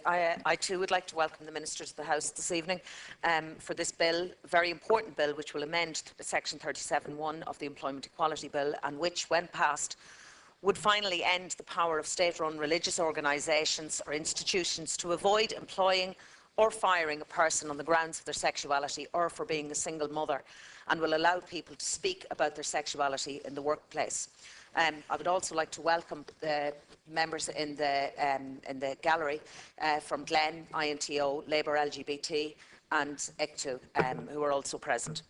I too would like to welcome the Minister to the House this evening for this bill, a very important bill which will amend Section 37(1) of the Employment Equality Bill and which, when passed, would finally end the power of state-run religious organisations or institutions to avoid employing or firing a person on the grounds of their sexuality or for being a single mother, and will allow people to speak about their sexuality in the workplace. I would also like to welcome the members in the gallery from Glen, INTO, Labour LGBT and ICTU, who are also present.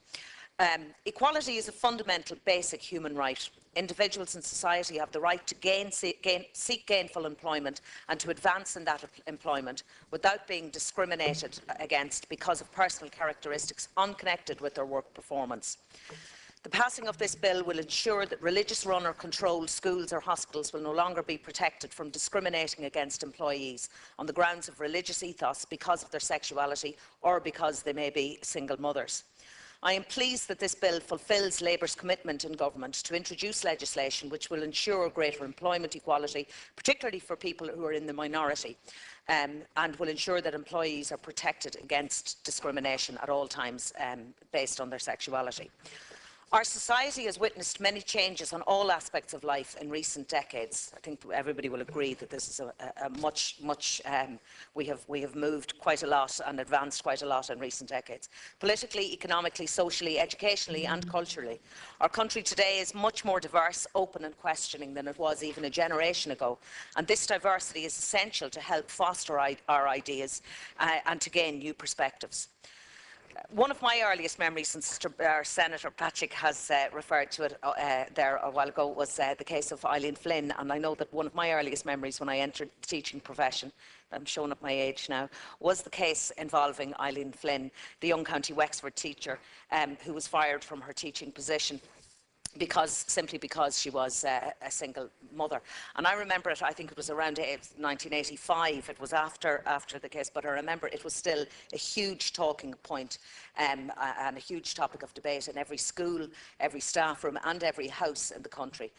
Equality is a fundamental basic human right. Individuals in society have the right to seek gainful employment and to advance in that employment without being discriminated against because of personal characteristics unconnected with their work performance. The passing of this bill will ensure that religious-run or controlled schools or hospitals will no longer be protected from discriminating against employees on the grounds of religious ethos because of their sexuality or because they may be single mothers. I am pleased that this bill fulfils Labour's commitment in government to introduce legislation which will ensure greater employment equality, particularly for people who are in the minority, and will ensure that employees are protected against discrimination at all times based on their sexuality. Our society has witnessed many changes on all aspects of life in recent decades. I think everybody will agree that this is we have moved quite a lot and advanced quite a lot in recent decades. Politically, economically, socially, educationally and culturally. Our country today is much more diverse, open and questioning than it was even a generation ago. And this diversity is essential to help foster our ideas and to gain new perspectives. One of my earliest memories, and Senator Patrick has referred to it there a while ago, was the case of Eileen Flynn. And I know that one of my earliest memories when I entered the teaching profession, I'm showing up my age now, was the case involving Eileen Flynn, the young County Wexford teacher who was fired from her teaching position simply because she was a single mother. And I remember it, I think it was around 1985, it was after the case, but I remember it was still a huge talking point and a huge topic of debate in every school, every staff room and every house in the country.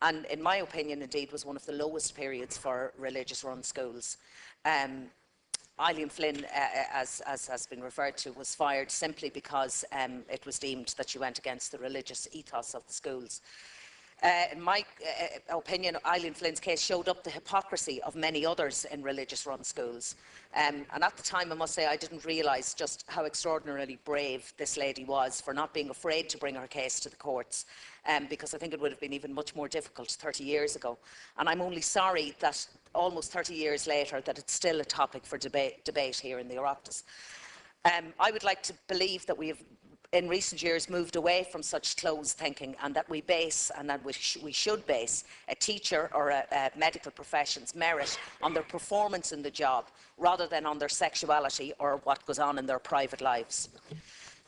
And in my opinion, indeed, was one of the lowest periods for religious-run schools. Eileen Flynn, as has been referred to, was fired simply because it was deemed that she went against the religious ethos of the schools. In my opinion, Eileen Flynn's case showed up the hypocrisy of many others in religious-run schools. And at the time, I must say, I didn't realise just how extraordinarily brave this lady was for not being afraid to bring her case to the courts, because I think it would have been even much more difficult 30 years ago. And I'm only sorry that almost 30 years later that it's still a topic for debate here in the Oireachtas. I would like to believe that we have in recent years moved away from such closed thinking, and that we base, and that we should base, a teacher or a medical profession's merit on their performance in the job rather than on their sexuality or what goes on in their private lives.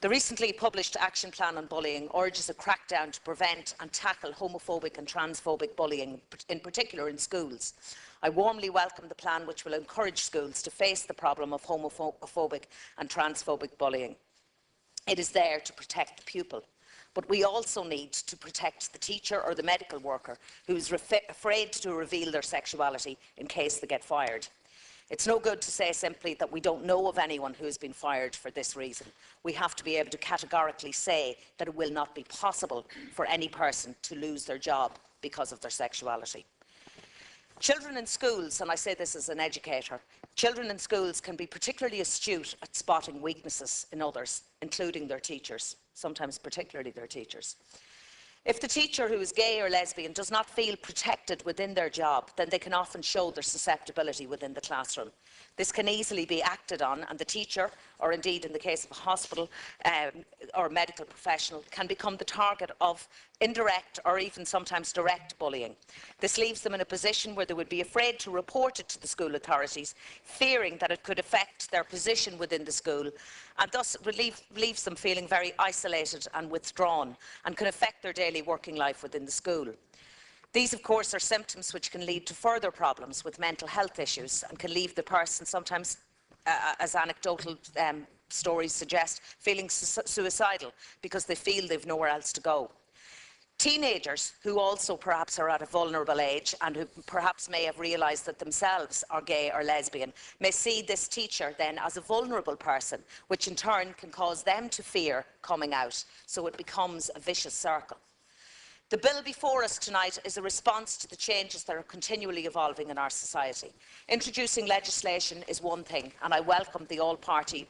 The recently published Action Plan on Bullying urges a crackdown to prevent and tackle homophobic and transphobic bullying, in particular in schools. I warmly welcome the plan which will encourage schools to face the problem of homophobic and transphobic bullying. It is there to protect the pupil, but we also need to protect the teacher or the medical worker who is afraid to reveal their sexuality in case they get fired. It's no good to say simply that we don't know of anyone who has been fired for this reason. We have to be able to categorically say that it will not be possible for any person to lose their job because of their sexuality. Children in schools, and I say this as an educator, children in schools can be particularly astute at spotting weaknesses in others, including their teachers, sometimes particularly their teachers. If the teacher who is gay or lesbian does not feel protected within their job, then they can often show their susceptibility within the classroom. This can easily be acted on, and the teacher, or indeed in the case of a hospital or medical professional, can become the target of indirect or even sometimes direct bullying. This leaves them in a position where they would be afraid to report it to the school authorities, fearing that it could affect their position within the school, and thus leaves them feeling very isolated and withdrawn, and can affect their daily working life within the school. These, of course, are symptoms which can lead to further problems with mental health issues and can leave the person sometimes, as anecdotal stories suggest, feeling suicidal because they feel they've nowhere else to go. Teenagers who also perhaps are at a vulnerable age and who perhaps may have realised that themselves are gay or lesbian may see this teacher then as a vulnerable person, which in turn can cause them to fear coming out. So it becomes a vicious circle. The bill before us tonight is a response to the changes that are continually evolving in our society. Introducing legislation is one thing, and I welcome the all-party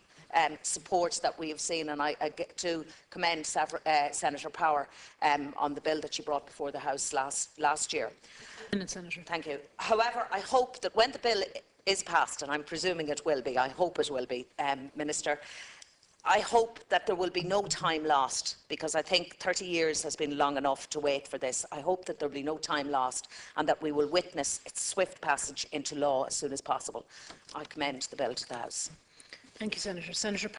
support that we have seen, and I get to commend Senator Power on the bill that she brought before the House last year. Senator. Thank you. However, I hope that when the bill is passed, and I'm presuming it will be, I hope it will be, Minister, I hope that there will be no time lost, because I think 30 years has been long enough to wait for this. I hope that there will be no time lost and that we will witness its swift passage into law as soon as possible. I commend the bill to the House. Thank you, Senator. Senator